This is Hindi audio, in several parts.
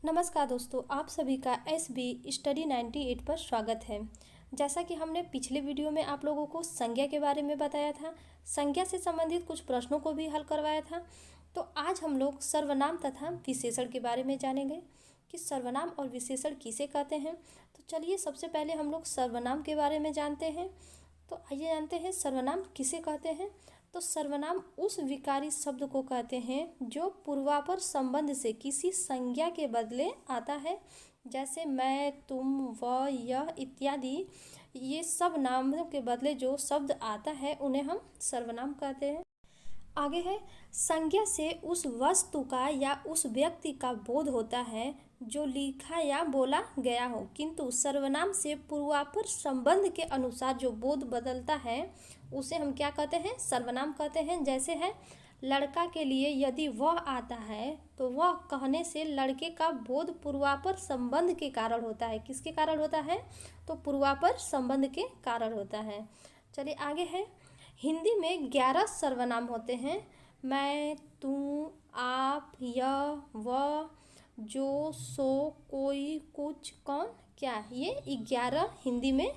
नमस्कार दोस्तों, आप सभी का SB स्टडी 98 पर स्वागत है। जैसा कि हमने पिछले वीडियो में आप लोगों को संज्ञा के बारे में बताया था, संज्ञा से संबंधित कुछ प्रश्नों को भी हल करवाया था। तो आज हम लोग सर्वनाम तथा विशेषण के बारे में जानेंगे कि सर्वनाम और विशेषण किसे कहते हैं। तो चलिए सबसे पहले हम लोग सर्वनाम के बारे में जानते हैं। तो आइए जानते हैं सर्वनाम किसे कहते हैं। तो सर्वनाम उस विकारी शब्द को कहते हैं जो पूर्वापर संबंध से किसी संज्ञा के बदले आता है, जैसे मैं, तुम, वह, यह इत्यादि। ये सब नामों के बदले जो शब्द आता है उन्हें हम सर्वनाम कहते हैं। आगे है, संज्ञा से उस वस्तु का या उस व्यक्ति का बोध होता है जो लिखा या बोला गया हो, किंतु सर्वनाम से पूर्वापर संबंध के अनुसार जो बोध बदलता है उसे हम क्या कहते हैं, सर्वनाम कहते हैं। जैसे है, लड़का के लिए यदि वह आता है तो वह कहने से लड़के का बोध पूर्वापर संबंध के कारण होता है। किसके कारण होता है? तो पूर्वापर संबंध के कारण होता है। चलिए आगे है, हिंदी में 11 सर्वनाम होते हैं। मैं, तू, आप, यह, वह, जो, सो, कोई, कुछ, कौन, क्या, ये 11 हिंदी में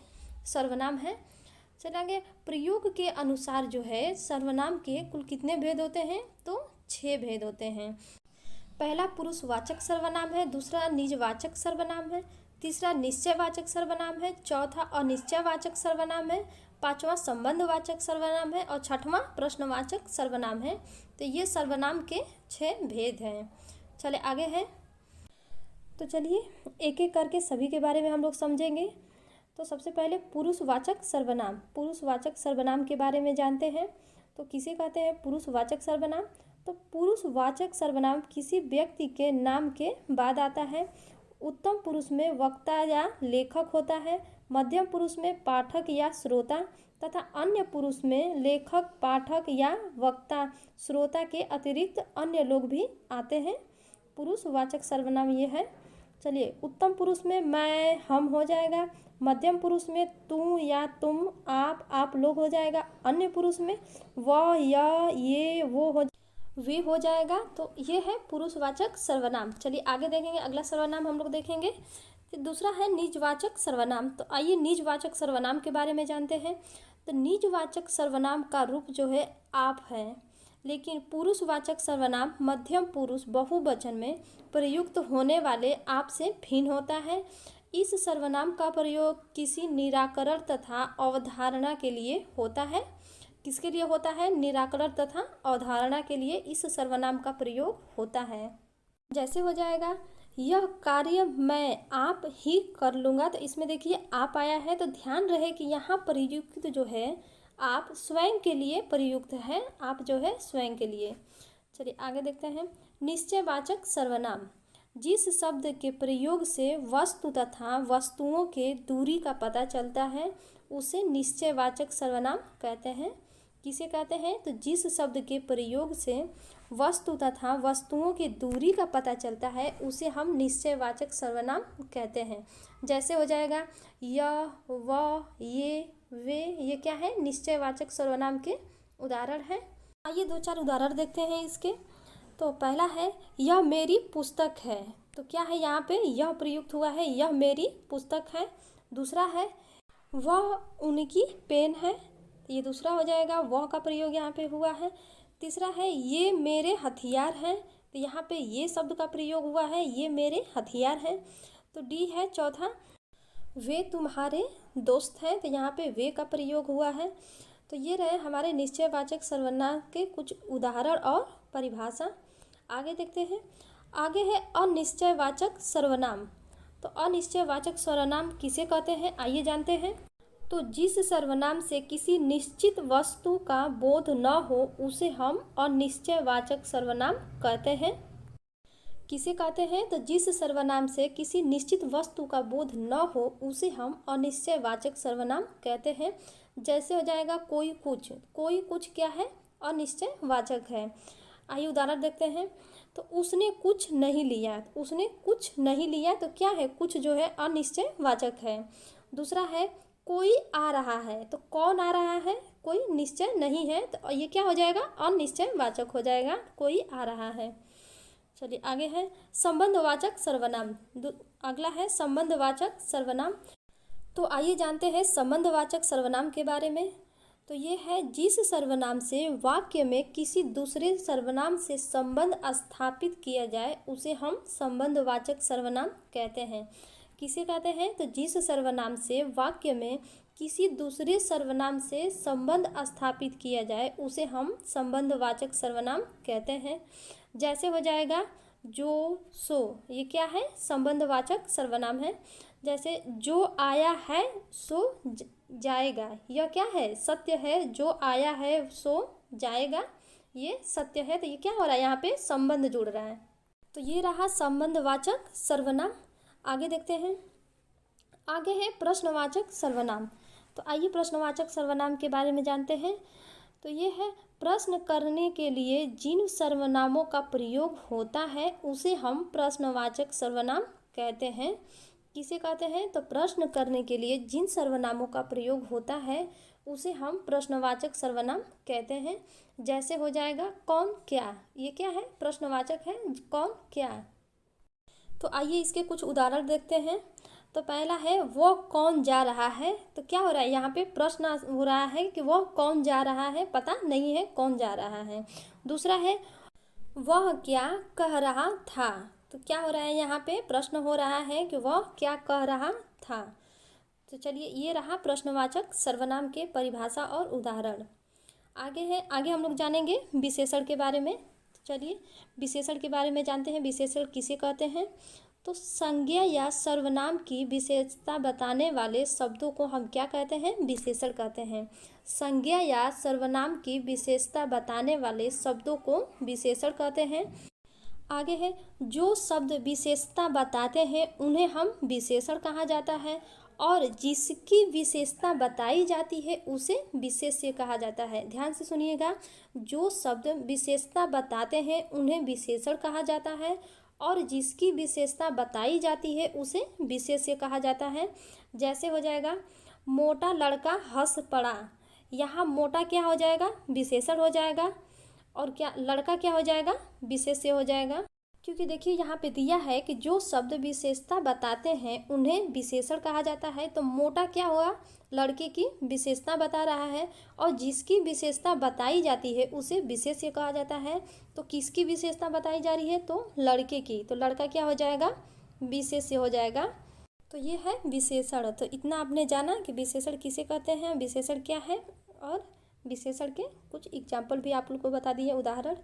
सर्वनाम है। चलेंगे, प्रयोग के अनुसार जो है सर्वनाम के कुल कितने भेद होते हैं? तो 6 भेद होते हैं। पहला पुरुषवाचक सर्वनाम है, दूसरा निजवाचक सर्वनाम है, तीसरा निश्चयवाचक सर्वनाम है, चौथा अनिश्चयवाचक सर्वनाम है, पांचवा संबंधवाचक सर्वनाम है और छठवां प्रश्नवाचक सर्वनाम है। तो ये सर्वनाम के 6 भेद हैं। चले आगे है, तो चलिए एक एक करके सभी के बारे में हम लोग समझेंगे। तो सबसे पहले पुरुषवाचक सर्वनाम, पुरुषवाचक सर्वनाम के बारे में जानते हैं। तो किसे कहते हैं पुरुषवाचक सर्वनाम? तो पुरुषवाचक सर्वनाम किसी व्यक्ति के नाम के बाद आता है। उत्तम पुरुष में वक्ता या लेखक होता है, मध्यम पुरुष में पाठक या श्रोता तथा अन्य पुरुष में लेखक, पाठक या वक्ता, श्रोता के अतिरिक्त अन्य लोग भी आते हैं। पुरुषवाचक सर्वनाम ये है। चलिए, उत्तम पुरुष में मैं, हम हो जाएगा, मध्यम पुरुष में तू या तुम, आप लोग हो जाएगा, अन्य पुरुष में वह, यह, ये, वो हो, वे हो जाएगा। तो ये है पुरुषवाचक सर्वनाम। चलिए आगे देखेंगे, अगला सर्वनाम हम लोग देखेंगे। तो दूसरा है निजवाचक सर्वनाम। तो आइए निजवाचक सर्वनाम के बारे में जानते हैं। तो निजवाचक सर्वनाम का रूप जो है आप है, लेकिन पुरुषवाचक सर्वनाम मध्यम पुरुष बहुवचन में प्रयुक्त होने वाले आप से भिन्न होता है। इस सर्वनाम का प्रयोग किसी निराकरण तथा अवधारणा के लिए होता है। किसके लिए होता है? निराकरण तथा अवधारणा के लिए इस सर्वनाम का प्रयोग होता है। जैसे हो जाएगा, यह कार्य मैं आप ही कर लूँगा। तो इसमें देखिए आप आया है, तो ध्यान रहे कि यहाँ प्रयुक्त जो है आप स्वयं के लिए प्रयुक्त है, आप जो है स्वयं के लिए। चलिए आगे देखते हैं, निश्चयवाचक सर्वनाम जिस शब्द के प्रयोग से वस्तु तथा वस्तुओं के दूरी का पता चलता है उसे निश्चयवाचक सर्वनाम कहते हैं। किसे कहते हैं? तो जिस शब्द के प्रयोग से वस्तु तथा वस्तुओं की दूरी का पता चलता है उसे हम निश्चयवाचक सर्वनाम कहते हैं। जैसे हो जाएगा, यह, वह, ये, वे, ये क्या है? निश्चयवाचक सर्वनाम के उदाहरण हैं। आइए 2-4 उदाहरण देखते हैं इसके। तो पहला है, यह मेरी पुस्तक है। तो क्या है यहाँ पे? यह प्रयुक्त हुआ है, यह मेरी पुस्तक है। दूसरा है, वह उनकी पेन है। तो ये दूसरा हो जाएगा, वह का प्रयोग यहाँ पे हुआ है। तीसरा है, ये मेरे हथियार हैं। तो यहाँ पे ये शब्द का प्रयोग हुआ है, ये मेरे हथियार हैं। तो डी है चौथा, वे तुम्हारे दोस्त हैं। तो यहाँ पे वे का प्रयोग हुआ है। तो ये रहे हमारे निश्चयवाचक सर्वनाम के कुछ उदाहरण और परिभाषा। आगे देखते हैं, आगे है अनिश्चयवाचक सर्वनाम। तो अनिश्चयवाचक सर्वनाम किसे कहते हैं, आइए जानते हैं। तो जिस सर्वनाम से किसी निश्चित वस्तु का बोध न हो उसे हम अनिश्चयवाचक सर्वनाम कहते हैं। किसे कहते हैं? तो जिस सर्वनाम से किसी निश्चित वस्तु का बोध न हो उसे हम अनिश्चयवाचक सर्वनाम कहते हैं। जैसे हो जाएगा, कोई कुछ, कोई कुछ क्या है? अनिश्चयवाचक है। आइए उदाहरण देखते हैं। तो उसने कुछ नहीं लिया, उसने कुछ नहीं लिया, तो क्या है? कुछ जो है अनिश्चयवाचक है। दूसरा है, कोई आ रहा है। तो कौन आ रहा है? कोई निश्चय नहीं है, तो ये क्या हो जाएगा? अनिश्चयवाचक हो जाएगा, कोई आ रहा है। चलिए आगे है संबंधवाचक सर्वनाम। अगला है संबंधवाचक सर्वनाम। तो आइए जानते हैं संबंधवाचक सर्वनाम के बारे में। तो ये है जिस सर्वनाम से वाक्य में किसी दूसरे सर्वनाम से संबंध स्थापित किया जाए उसे हम संबंधवाचक सर्वनाम कहते हैं। किसे कहते हैं? तो जिस सर्वनाम से वाक्य में किसी दूसरे सर्वनाम से संबंध स्थापित किया जाए उसे हम संबंधवाचक सर्वनाम कहते हैं। जैसे हो जाएगा जो, सो, ये क्या है? संबंधवाचक सर्वनाम है। जैसे जो आया है सो जाएगा, यह क्या है? सत्य है। जो आया है सो जाएगा, ये सत्य है। तो ये क्या हो रहा है? यहाँ पे संबंध जुड़ रहा है। तो ये रहा संबंधवाचक सर्वनाम। आगे देखते हैं। आगे है प्रश्नवाचक सर्वनाम। तो आइए प्रश्नवाचक सर्वनाम के बारे में जानते हैं। तो ये है प्रश्न करने के लिए जिन सर्वनामों का प्रयोग होता है उसे हम प्रश्नवाचक सर्वनाम कहते हैं। किसे कहते हैं? तो प्रश्न करने के लिए जिन सर्वनामों का प्रयोग होता है उसे हम प्रश्नवाचक सर्वनाम कहते हैं। जैसे हो जाएगा कौन, क्या, ये क्या है? प्रश्नवाचक है। कौन, क्या। तो आइए इसके कुछ उदाहरण देखते हैं। तो पहला है वो कौन जा रहा है। तो क्या हो रहा है? यहाँ पे प्रश्न हो रहा है कि वह कौन जा रहा है, पता नहीं है कौन जा रहा है। दूसरा है वह क्या कह रहा था। तो क्या हो रहा है? यहाँ पे प्रश्न हो रहा है कि वह क्या कह रहा था। तो चलिए ये रहा प्रश्नवाचक सर्वनाम के परिभाषा और उदाहरण। आगे हम लोग जानेंगे विशेषण के बारे में। तो चलिए विशेषण के बारे में जानते हैं। विशेषण किसे कहते हैं? तो संज्ञा या सर्वनाम की विशेषता बताने वाले शब्दों को हम क्या कहते हैं? विशेषण कहते हैं। संज्ञा या सर्वनाम की विशेषता बताने वाले शब्दों को विशेषण कहते हैं। आगे है जो शब्द विशेषता बताते हैं उन्हें हम विशेषण कहा जाता है और जिसकी विशेषता बताई जाती है उसे विशेष्य कहा जाता है। ध्यान से सुनिएगा, जो शब्द विशेषता बताते हैं उन्हें विशेषण कहा जाता है और जिसकी विशेषता बताई जाती है उसे विशेष्य कहा जाता है। जैसे हो जाएगा मोटा लड़का हंस पड़ा। यहाँ मोटा क्या हो जाएगा? विशेषण हो जाएगा। और क्या लड़का क्या हो जाएगा? विशेष्य हो जाएगा। क्योंकि देखिए यहाँ पे दिया है कि जो शब्द विशेषता बताते हैं उन्हें विशेषण कहा जाता है। तो मोटा क्या हुआ? लड़के की विशेषता बता रहा है और जिसकी विशेषता बताई जाती है उसे विशेष्य कहा जाता है। तो किसकी विशेषता बताई जा रही है? तो लड़के की। तो लड़का क्या हो जाएगा? विशेष्य हो जाएगा। तो ये है विशेषण। तो इतना आपने जाना कि विशेषण किसे कहते हैं, विशेषण क्या है, और विशेषण के कुछ एग्जाम्पल भी आप लोग को बता दिए, उदाहरण।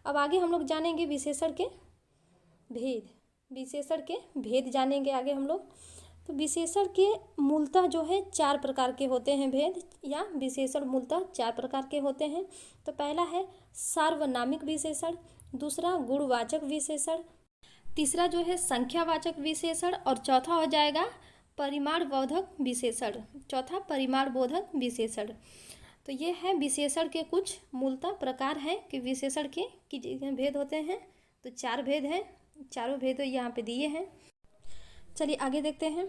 अब आगे हम लोग जानेंगे विशेषण के भेद। विशेषण के भेद जानेंगे आगे हम लोग। तो विशेषण के मूलतः जो है 4 प्रकार के होते हैं भेद, या विशेषण मूलतः 4 प्रकार के होते हैं। तो पहला है सार्वनामिक विशेषण, दूसरा गुणवाचक विशेषण, तीसरा जो है संख्यावाचक विशेषण और चौथा हो जाएगा परिमाणबोधक विशेषण। चौथा परिमाणबोधक विशेषण। तो ये है विशेषण के कुछ मूलतः प्रकार हैं कि विशेषण के भेद होते हैं। तो 4 भेद हैं, चारों भेद यहाँ पे दिए हैं। चलिए आगे देखते हैं।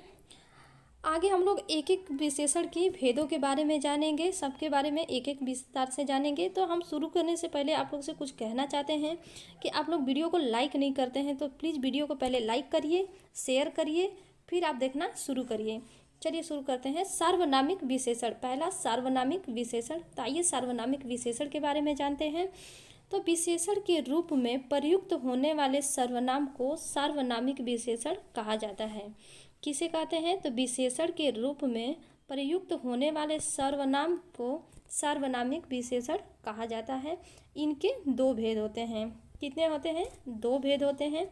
आगे हम लोग एक एक विशेषण के भेदों के बारे में जानेंगे, सबके बारे में एक एक विस्तार से जानेंगे। तो हम शुरू करने से पहले आप लोग से कुछ कहना चाहते हैं कि आप लोग वीडियो को लाइक नहीं करते हैं तो प्लीज़ वीडियो को पहले लाइक करिए, शेयर करिए, फिर आप देखना शुरू करिए। चलिए शुरू करते हैं। सार्वनामिक विशेषण। पहला सार्वनामिक विशेषण। तो आइए सार्वनामिक विशेषण के बारे में जानते हैं। तो विशेषण के रूप में प्रयुक्त होने वाले सर्वनाम को सार्वनामिक विशेषण कहा जाता है। किसे कहते हैं? तो विशेषण के रूप में प्रयुक्त होने वाले सर्वनाम को सार्वनामिक विशेषण कहा जाता है। इनके 2 भेद होते हैं। कितने होते हैं? 2 भेद होते हैं।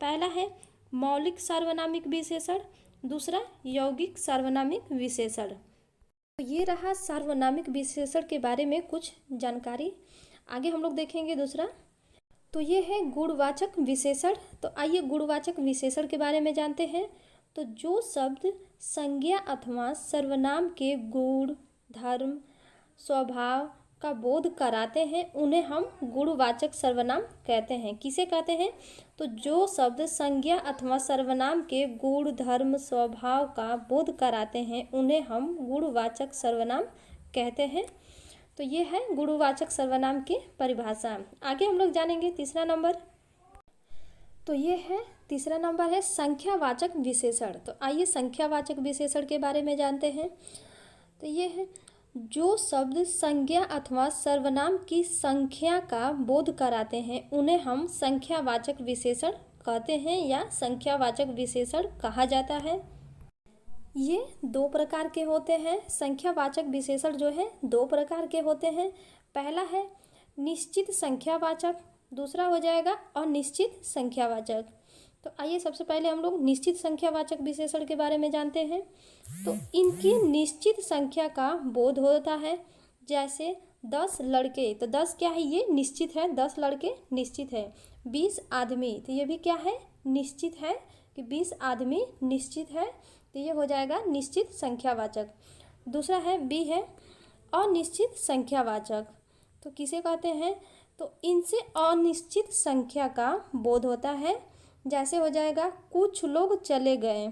पहला है मौलिक सार्वनामिक विशेषण, दूसरा यौगिक सार्वनामिक विशेषण। तो ये रहा सार्वनामिक विशेषण के बारे में कुछ जानकारी। आगे हम लोग देखेंगे दूसरा। तो ये है गुणवाचक विशेषण। तो आइए गुणवाचक विशेषण के बारे में जानते हैं। तो जो शब्द संज्ञा अथवा सर्वनाम के गुण, धर्म, स्वभाव का बोध कराते हैं उन्हें हम गुणवाचक सर्वनाम कहते हैं। किसे कहते हैं? तो जो शब्द संज्ञा अथवा सर्वनाम के गुण, धर्म, स्वभाव का बोध कराते हैं उन्हें हम गुणवाचक सर्वनाम कहते हैं। तो ये है गुणवाचक सर्वनाम की परिभाषा। आगे हम लोग जानेंगे तीसरा नंबर। तो ये है तीसरा नंबर है संख्यावाचक विशेषण। तो आइए संख्यावाचक विशेषण के बारे में जानते हैं। तो ये है जो शब्द संज्ञा अथवा सर्वनाम की संख्या का बोध कराते हैं उन्हें हम संख्यावाचक विशेषण कहते हैं या संख्यावाचक विशेषण कहा जाता है। ये दो प्रकार के होते हैं। संख्यावाचक विशेषण जो है दो प्रकार के होते हैं। पहला है निश्चित संख्यावाचक, दूसरा हो जाएगा अनिश्चित संख्यावाचक। तो आइए सबसे पहले हम लोग निश्चित संख्यावाचक विशेषण के बारे में जानते हैं। तो इनकी निश्चित संख्या का बोध होता है। जैसे 10 लड़के, तो 10 क्या है, ये निश्चित है, 10 लड़के निश्चित है। 20 आदमी, तो ये भी क्या है, निश्चित है कि 20 आदमी निश्चित है। तो ये हो जाएगा निश्चित संख्यावाचक। दूसरा है बी है अनिश्चित संख्यावाचक। तो किसे कहते हैं, तो इनसे अनिश्चित संख्या का बोध होता है। जैसे हो जाएगा कुछ लोग चले गए,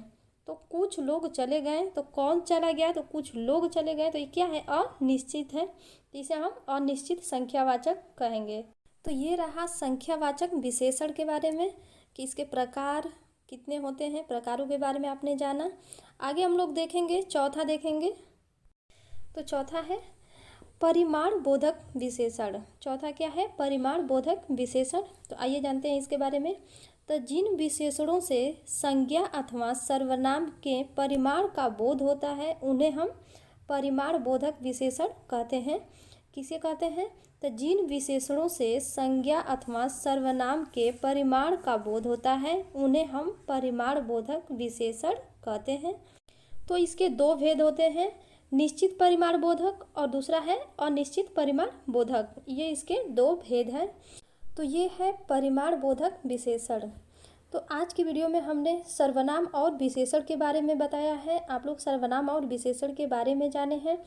तो कुछ लोग चले गए, तो कौन चला गया, तो कुछ लोग चले गए, तो ये क्या है, अनिश्चित है। तो इसे हम अनिश्चित संख्यावाचक कहेंगे। तो ये रहा संख्यावाचक विशेषण के बारे में कि इसके प्रकार कितने होते हैं, प्रकारों के बारे में आपने जाना। आगे हम लोग देखेंगे, चौथा देखेंगे। तो चौथा है परिमाण बोधक विशेषण। चौथा क्या है, परिमाण बोधक विशेषण। तो आइए जानते हैं इसके बारे में। तो जिन विशेषणों से संज्ञा अथवा सर्वनाम के परिमाण का बोध होता है उन्हें हम परिमाण बोधक विशेषण कहते हैं। किसे कहते हैं, तो जिन विशेषणों से संज्ञा अथवा सर्वनाम के परिमाण का बोध होता है उन्हें हम परिमाण बोधक विशेषण कहते हैं। तो इसके दो भेद होते हैं, निश्चित परिमाण बोधक और दूसरा है अनिश्चित परिमाण बोधक। ये इसके दो भेद हैं। तो ये है परिमाण बोधक विशेषण। तो आज की वीडियो में हमने सर्वनाम और विशेषण के बारे में बताया है। आप लोग सर्वनाम और विशेषण के बारे में जाने हैं।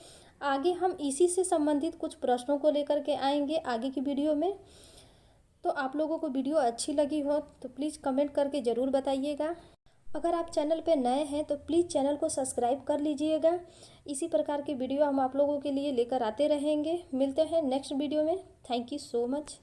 आगे हम इसी से संबंधित कुछ प्रश्नों को लेकर के आएंगे आगे की वीडियो में। तो आप लोगों को वीडियो अच्छी लगी हो तो प्लीज़ कमेंट करके ज़रूर बताइएगा। अगर आप चैनल पे नए हैं तो प्लीज़ चैनल को सब्सक्राइब कर लीजिएगा। इसी प्रकार की वीडियो हम आप लोगों के लिए लेकर आते रहेंगे। मिलते हैं नेक्स्ट वीडियो में। Thank you so much.